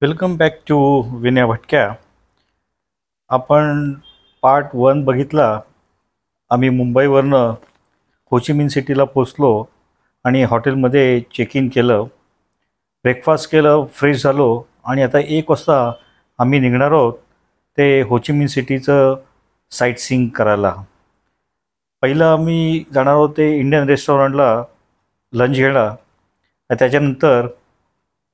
Welcome back to Vinay भटक्या. आपण part 1 बघितला. आम्ही मुंबईवरनं होचिमिन सिटीला पोचलो आणि हॉटेलमध्ये चेक इन केलं, ब्रेकफास्ट केलं, फ्रेश झालो आणि आता 1 वाजता आम्ही निघणार आहोत ते होचिमिन सिटीचं साईटसीइंग करायला. पहिलं आम्ही जाणार आहोत ते इंडियन रेस्टॉरंटला लंच घ्यायला. त्याच्यानंतर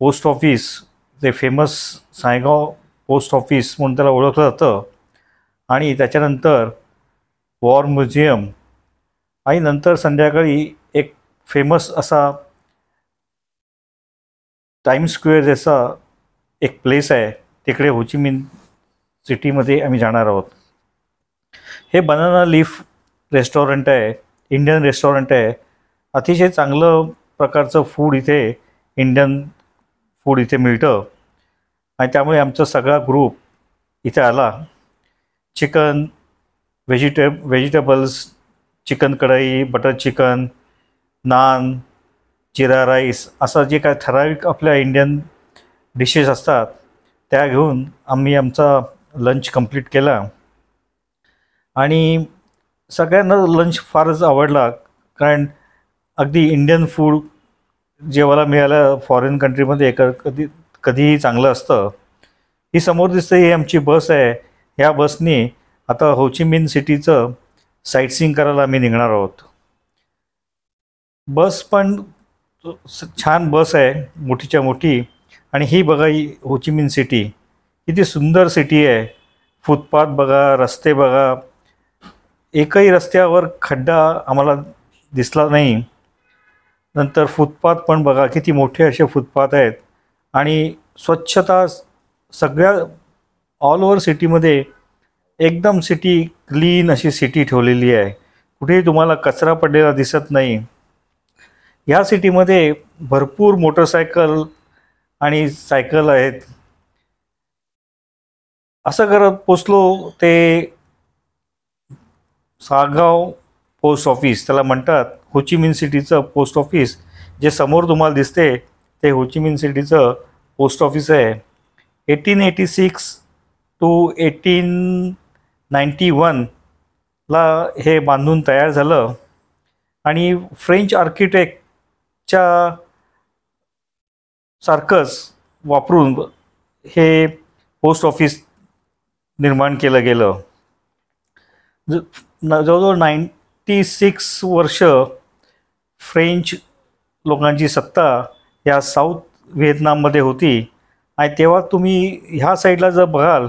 पोस्ट ऑफिस, ते फेमस सायगाव पोस्ट ऑफिस म्हणून त्याला ओळखलं जातं, आणि त्याच्यानंतर वॉर म्युझियम, आणि नंतर संध्याकाळी एक फेमस असा टाइम्स स्क्वेअर जसा एक प्लेस आहे, तिकडे होचिमिन सिटीमध्ये आम्ही जाणार आहोत. हे बनाना लीफ रेस्टॉरंट आहे, इंडियन रेस्टॉरंट आहे. अतिशय चांगलं प्रकारचं फूड इथे, इंडियन फूड इथे मिळतं आणि त्यामुळे आमचा सगळा ग्रुप इथे आला. चिकन, व्हेजिटेबल्स, चिकन कढई, बटर चिकन, नान, जिरा राईस, असं जे काय ठराविक आपल्या इंडियन डिशेस असतात त्या घेऊन आम्ही आमचा लंच कंप्लीट केला. आणि सगळ्यांना लंच फारच आवडला, कारण अगदी इंडियन फूड जेवायला मिळालं फॉरेन कंट्रीमध्ये कधीही चांगलं असतं. ही समोर दिसते ही आमची बस आहे. ह्या बसनी आता होचिमिन सिटीचं साईटसीइंग करायला आम्ही निघणार आहोत. बस पण छान बस आहे, मोठीच्या मोठी. आणि ही बघा, ही होचिमिन सिटी किती सुंदर सिटी आहे. फुटपाथ बघा, रस्ते बघा, एकही रस्त्यावर खड्डा आम्हाला दिसला नाही. नंतर फुटपाथ पण बघा, किती मोठे असे फुटपाथ आहेत. आणि स्वच्छता सगळ्या ऑल ओव्हर सिटीमध्ये एकदम सिटी क्लीन अशी सिटी ठेवलेली आहे. कुठेही तुम्हाला कचरा पडलेला दिसत नाही. ह्या सिटीमध्ये भरपूर मोटरसायकल आणि सायकल आहेत. असं करत पोचलो ते सागाव पोस्ट ऑफिस, त्याला म्हणतात होचिमिन सिटीचं पोस्ट ऑफिस. जे समोर तुम्हाला दिसते ते होचिमिन सिटीचं पोस्ट ऑफिस आहे. 1886 to 1891ला हे बांधून तयार झालं आणि फ्रेंच आर्किटेक्टच्या सारखंच वापरून हे पोस्ट ऑफिस निर्माण केलं गेलं. जवळजवळ 96 वर्ष फ्रेंच लोकांची सत्ता या साऊथ व्हिएतनाममध्ये होती. आणि तेव्हा तुम्ही ह्या साईडला जर बघाल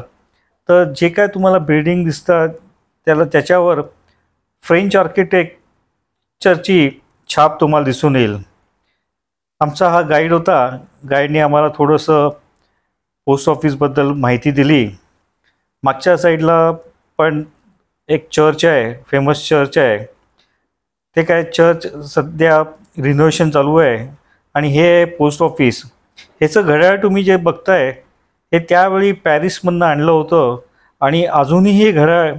तर जे काय तुम्हाला बिल्डिंग दिसतात त्याच्यावर फ्रेंच आर्किटेक्चरची छाप तुम्हाला दिसून येईल. आमचा हा गाईड होता. गाईडने आम्हाला थोडंसं पोस्ट ऑफिसबद्दल माहिती दिली. मागच्या साईडला पण एक चर्च आहे, फेमस चर्च आहे. ते काय चर्च सध्या रिनोव्हेशन चालू आहे. आणि हे पोस्ट ऑफिस, ह्याचं घड्याळ तुम्ही जे बघताय हे त्यावेळी पॅरिसमधनं आणलं होतं आणि अजूनही हे घड्याळ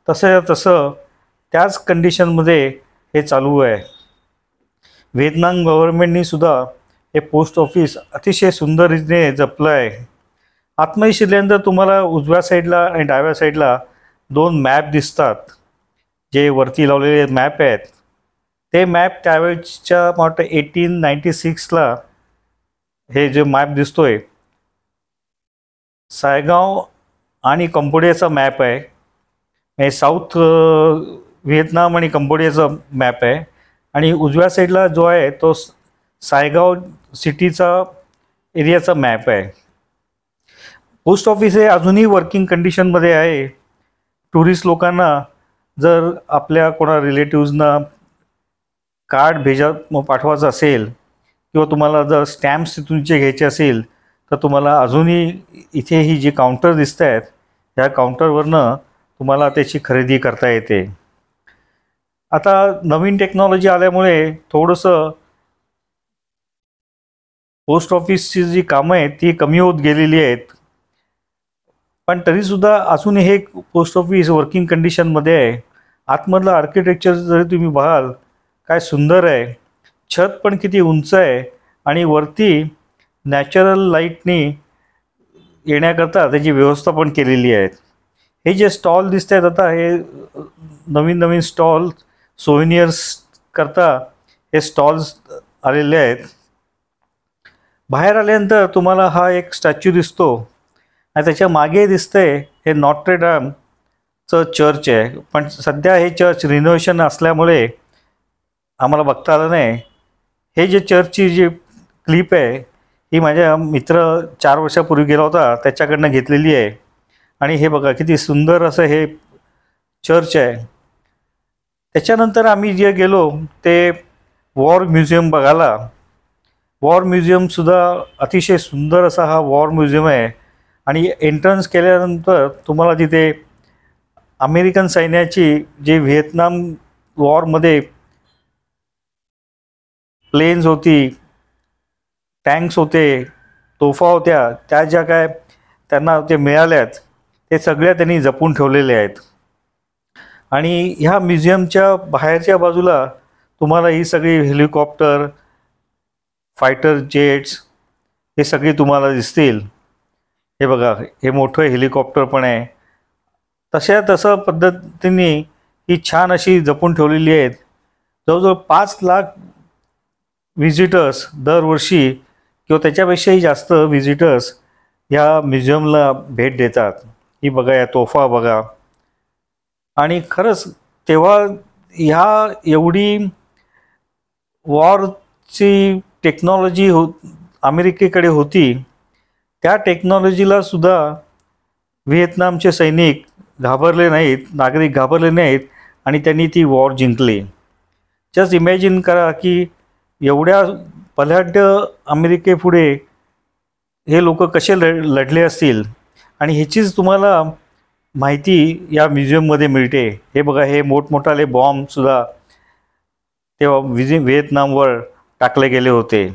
तसं त्याच कंडिशनमध्ये हे चालू आहे. व्हिएतनाम गव्हर्नमेंटनी सुद्धा हे पोस्ट ऑफिस अतिशय सुंदर रीतीने जपलं आहे. आतमध्ये शिरल्यानंतर तुम्हाला उजव्या साईडला आणि डाव्या साईडला 2 मॅप दिसतात, जे वरती लावलेले मॅप आहेत. ते मॅप त्यावेळच्या मला 1896ला हे जे मॅप दिसतोय सायगाव आणि कंबोडियाचा मॅप आहे. हे साऊथ व्हिएतनाम आणि कंबोडियाचा मॅप आहे. आणि उजव्या साईडला जो आहे तो सायगाव सिटीचा एरियाचा मॅप आहे. पोस्ट ऑफिस हे अजूनही वर्किंग कंडिशनमध्ये आहे. टुरिस्ट लोकांना जर आपल्या कोणा रिलेटिव्सना कार्ड पाठवायचं असेल किंवा तुम्हाला जर स्टॅम्प्स तिथूनचे घ्यायचे असेल तर तुम्हाला अजूनही इथे ही जी काउंटर दिसत आहेत ह्या काउंटरवरनं तुम्हाला त्याची खरेदी करता येते. आता नवीन टेक्नॉलॉजी आल्यामुळे थोडंसं पोस्ट ऑफिसची जी कामं आहेत ती कमी होत गेलेली आहेत. पण तरीसुद्धा अजूनही हे पोस्ट ऑफिस वर्किंग कंडिशनमध्ये आहे. आतमधलं आर्किटेक्चर जरी तुम्ही बघाल काय सुंदर आहे. छत पण किती उंच आहे आणि वरती नॅचरल लाईटनी येण्याकरता त्याची व्यवस्था पण केलेली आहे. हे जे स्टॉल दिसत आहेत आता, हे नवीन नवीन स्टॉल सोव्हिनियर्स करता हे स्टॉल्स आलेले आहेत. बाहेर आल्यानंतर तुम्हाला हा एक स्टॅच्यू दिसतो आणि त्याच्या मागे दिसतंय हे नॉट्रे डामचं चर्च आहे. पण सध्या हे चर्च रिनोव्हेशन असल्यामुळे आम्हाला बघता आलं नाही. हे जे चर्चची जी क्लिप आहे ही माझ्या मित्र 4 वर्षापूर्वी गेला होता त्याच्याकडनं घेतलेली आहे. आणि हे बघा किती सुंदर असं हे चर्च आहे. त्याच्यानंतर आम्ही जे गेलो ते वॉर म्युझियम बघायला. वॉर म्युझियमसुद्धा अतिशय सुंदर असा हा वॉर म्युझियम आहे. आणि एंट्रन्स केल्यानंतर तुम्हाला तिथे अमेरिकन सैन्याची जे व्हिएतनाम वॉरमध्ये प्लेन्स होती, टँक्स होते, तोफा होत्या, त्या ज्या काय त्यांना ते मिळाल्यात ते सगळ्या त्यांनी जपून ठेवलेले आहेत. आणि ह्या म्युझियमच्या बाहेरच्या बाजूला तुम्हाला ही सगळी हेलिकॉप्टर, फायटर जेट्स हे सगळे तुम्हाला दिसतील. हे बघा, हे मोठं हेलिकॉप्टर पण आहे. तसं पद्धतीने ही छान अशी जपून ठेवलेली आहेत. जवळजवळ 5 लाख व्हिजिटर्स दरवर्षी किंवा त्याच्यापेक्षाही जास्त व्हिजिटर्स या म्युझियमला भेट देतात. ही बघा, या तोफा बघा. आणि खरंच तेव्हा ह्या एवढी वॉरची टेक्नॉलॉजी अमेरिकेकडे होती, त्या टेक्नॉलॉजीला सुद्धा व्हिएतनामचे सैनिक घाबरले नाहीत, नागरिक घाबरले नाहीत आणि त्यांनी ती वॉर जिंकली. जस्ट इमॅजिन करा की एवढ्या बलाढ्य अमेरिकेपुढे हे लोक कसे लढले असतील. आणि ह्याचीच तुम्हाला माहिती या म्युझियममध्ये मिळते. हे बघा, हे मोठमोठाले बॉम्बसुद्धा तेव्हा व्हिएतनामवर टाकले गेले होते.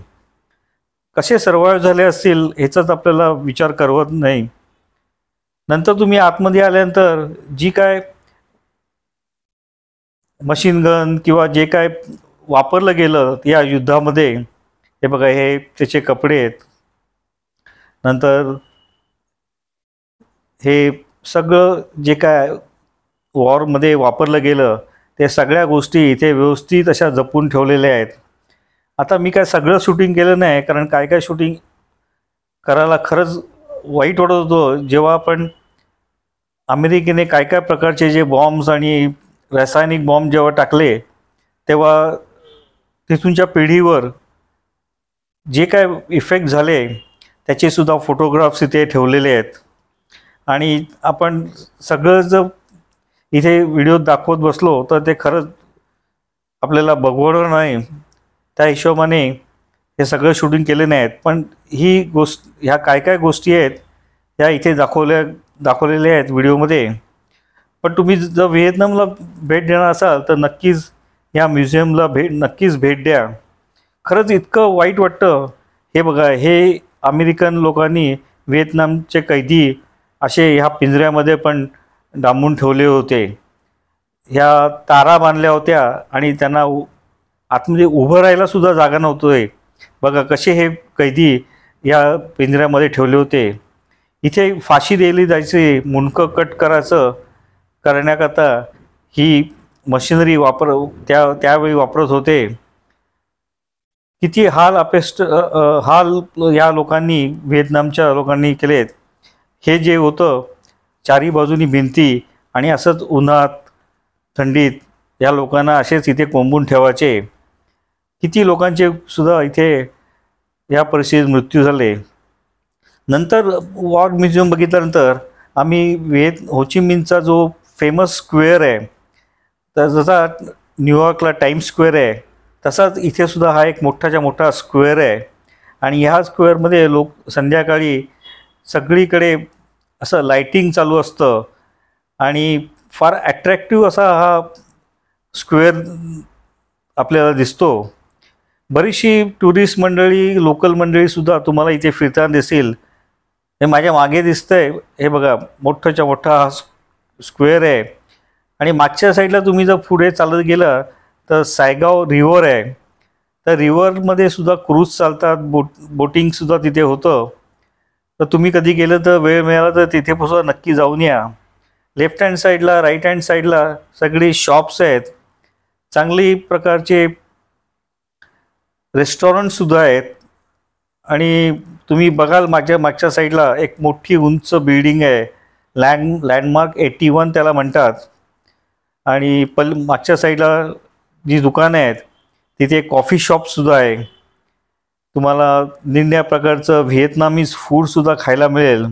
कसे सर्वाइव्ह झाले असतील ह्याचाच आपल्याला विचार करवत नाही. नंतर तुम्ही आतमध्ये आल्यानंतर जी काय मशीन गन किंवा जे काय वापरलं गेलं या युद्धामध्ये, हे बघा, हे त्याचे कपडे आहेत. नंतर हे सगळं जे काय वॉरमध्ये वापरलं गेलं ते सगळ्या गोष्टी इथे व्यवस्थित अशा जपून ठेवलेल्या आहेत. आता मी काय सगळं शूटिंग केलं नाही, कारण काय काय शूटिंग करायला खरंच वाईट वाटत होतं. जेव्हा आपण अमेरिकेने काय काय प्रकारचे जे बॉम्ब्स आणि रासायनिक बॉम्ब जेव्हा टाकले तेव्हा तिथूनच्या पिढीवर जे काय इफेक्ट झाले त्याचेसुद्धा फोटोग्राफ्स इथे ठेवलेले आहेत. आणि आपण सगळं जर इथे व्हिडिओ दाखवत बसलो तर ते खरंच आपल्याला बघवणार नाही. त्या हिशोबाने हे सगळं शूटिंग केले नाहीत. पण ही ह्या काय काय गोष्टी आहेत ह्या इथे दाखवलेल्या आहेत व्हिडिओमध्ये. पण तुम्ही जर व्हिएतनामला भेट देणार असाल तर नक्कीच या म्युझियमला नक्कीच भेट द्या. खरंच इतकं वाईट वाटतं. हे बघा, हे अमेरिकन लोकांनी व्हिएतनामचे कैदी असे ह्या पिंजऱ्यामध्ये पण डांबून ठेवले होते. ह्या तारा बांधल्या होत्या आणि त्यांना आतमध्ये उभं राहायला सुद्धा जागा नव्हती. बघा कसे हे कैदी या पिंजऱ्यामध्ये ठेवले होते. इथे फाशी द्यायला जायचे, मुंडकं कट करण्याकरता ही मशिनरी त्यावेळी वापरत होते. किती हाल हाल या लोकांनी, व्हिएतनामच्या लोकांनी केलेत. हे जे होतं चारी बाजूनी भिंती आणि असंच उन्हात थंडीत या लोकांना असेच इथे कोंबून ठेवायचे. किती लोकांचे सुद्धा इथे या परिस्थितीत मृत्यू झाले. नंतर वॉर म्युझियम बघितल्यानंतर आम्ही होचिमिनचा जो फेमस स्क्वेअर आहे, तर जसा न्यूयॉर्कला टाइम्स स्क्वेअर आहे तसाच इथे सुद्धा हा एक मोठाच्या मोठा स्क्वेअर आहे. आणि ह्या स्क्वेअरमध्ये लोक संध्याकाळी सगळीकडे असं लाईटिंग चालू असतं आणि फार ॲट्रॅक्टिव्ह असा हा स्क्वेअर आपल्याला दिसतो. बरीचशी टुरिस्ट मंडळी, लोकल मंडळीसुद्धा तुम्हाला इथे फिरताना दिसेल. हे माझ्या मागे दिसतंय, हे बघा, मोठाच्या मोठा हा स्क्वेअर आहे. आणि मागच्या साईडला तुम्ही जर पुढे चालत गेलं तर सायगाव रिव्हर आहे. तर रिव्हरमध्ये सुद्धा क्रूज चालतात, बोटिंगसुद्धा तिथे होतं. तर तुम्ही कधी गेलं तर वेळ मिळाला तर तिथे सुद्धा नक्की जाऊन या. लेफ्ट हँड साईडला राईट हँड साईडला सगळे शॉप्स आहेत, चांगली प्रकारचे रेस्टॉरंटसुद्धा आहेत. आणि तुम्ही बघाल माझ्या मागच्या साईडला एक मोठी उंच बिल्डिंग आहे, लँडमार्क 81 त्याला म्हणतात. आणि मागच्या साईडला जी दुकानं आहेत तिथे कॉफी शॉपसुद्धा आहे. तुम्हाला निरनिराळ्या प्रकारचं व्हिएतनामीज फूडसुद्धा खायला मिळेल.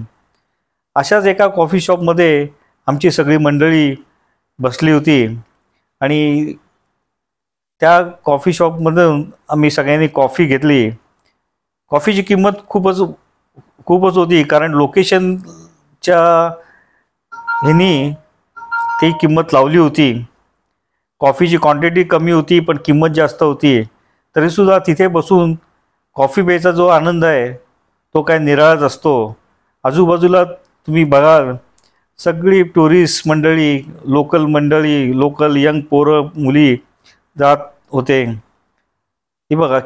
अशाच एका कॉफी शॉपमध्ये आमची सगळी मंडळी बसली होती आणि त्या कॉफी शॉपमधून आम्ही सगळ्यांनी कॉफी घेतली. कॉफीची किंमत खूपच होती, कारण लोकेशनच्या ह्यानी ती किंमत लावली होती. कॉफीची क्वांटिटी कमी होती पण किंमत जास्त होती. तरीसुद्धा तिथे बसून कॉफी प्यायचा जो आनंद आहे तो काय निराळाच असतो. आजूबाजूला तुम्ही बघाल सगळी टुरिस्ट मंडळी, लोकल यंग पोरं मुली जात होते. हे बघा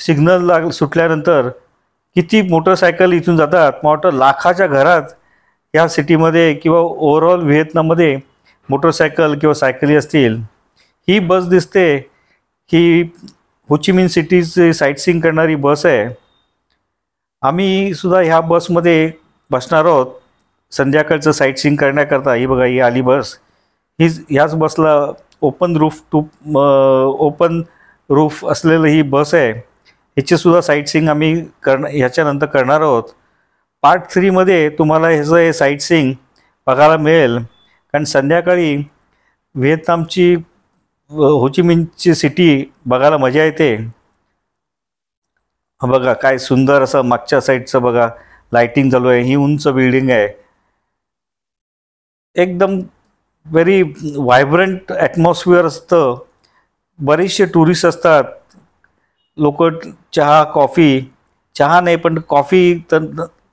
सिग्नल सुटल्यानंतर किती मोटरसायकल इथून जातात. मला वाटतं लाखाच्या घरात या सिटीमध्ये किंवा ओव्हरऑल व्हिएतनाममध्ये मोटरसायकल किंवा सायकली असतील. ही बस दिसते ही होचिमिन सिटीची साईटसीइंग करणारी बस आहे. आम्ही सुद्धा ह्या बसमध्ये बसणार आहोत संध्याकाळचं साईटसीइंग करण्याकरता. ही बघा ही आली बस. ह्याच बसला ओपन रूफ असलेलं ही बस आहे. ह्याचीसुद्धा साईटसीइंग आम्ही ह्याच्यानंतर करणार आहोत. पार्ट 3मध्ये तुम्हाला ह्याचं हे साईटसीइंग बघायला मिळेल, कारण संध्याकाळी व्हिएतनामची होचिमिनची सिटी बघायला मजा येते. बघा काय सुंदर असं मागच्या साईडचं बघा लाईटिंग चालू आहे. ही उंच बिल्डिंग आहे, एकदम व्हेरी व्हायब्रंट ॲटमॉस्फिअर असतं. बरेचसे टुरिस्ट असतात. लोक चहा नाही पण कॉफी तर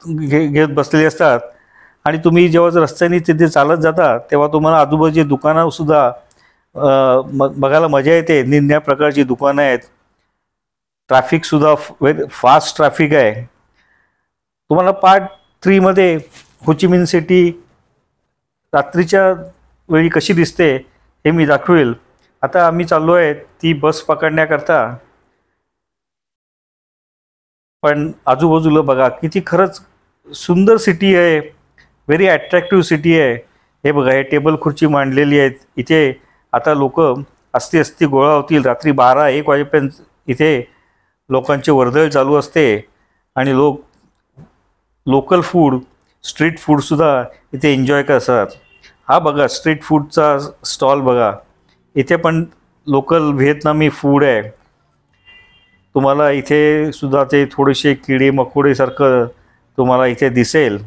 घेत बसलेले असतात. आणि तुम्ही जेव्हा रस्त्याने तिथे चालत जाता तेव्हा तुम्हाला आजूबाजूची दुकानंसुद्धा बघायला मजा येते. निरनिराळ्या प्रकारची दुकानं आहेत. ट्रॅफिकसुद्धा व्हेरी फास्ट ट्रॅफिक आहे. तुम्हाला पार्ट 3मध्ये होचिमिन सिटी रात्रीच्या वेळी कशी दिसते हे मी दाखवेल. आता आम्ही चाललो आहे ती बस पकडण्याकरता. पण आजूबाजूला बघा किती खरंच सुंदर सिटी आहे, व्हेरी अट्रॅक्टिव्ह सिटी आहे. हे बघा हे टेबल खुर्ची मांडलेली आहेत. इथे आता लोक अस्ती गोळा होतील. रात्री 12-1 वाजेपर्यंत इथे लोकांची वर्दळ चालू असते आणि लोकल फूड, स्ट्रीट फूडसुद्धा इथे एन्जॉय करतात. हा बघा स्ट्रीट फूडचा स्टॉल बघा. इथे पण लोकल व्हिएतनामी फूड आहे. तुम्हाला इथे सुद्धा ते थोडेसे किडे मकोडेसारखं तुम्हाला इथे दिसेल.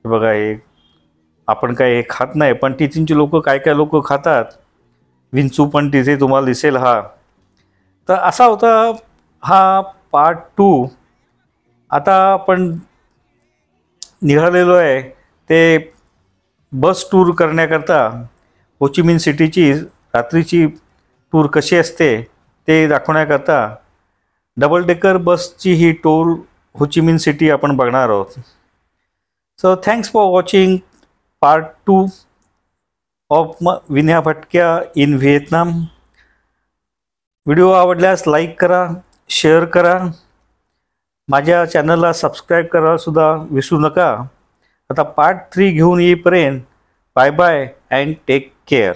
बघा हे आपण काय हे खात नाही पण तिथूनचे लोक काय लोक खातात. विंचू पण तिथे तुम्हाला दिसेल. तर असा होता हा पार्ट 2. आता आपण निघालेलो आहे ते बस टूर करण्याकरता. होचिमिन सिटीची रात्रीची टूर कशी असते ते दाखवण्याकरता डबल डेकर बसची ही टूर होचिमिन सिटी आपण बघणार आहोत. So thanks for watching part 2 of Vinya Bhatakya in Vietnam. Video आवडल्यास लाईक करा, शेअर करा, माझ्या चॅनलला सबस्क्राईब करायला सुद्धा विसरू नका. आता पार्ट 3 घेऊन येईपर्यंत bye bye and take care.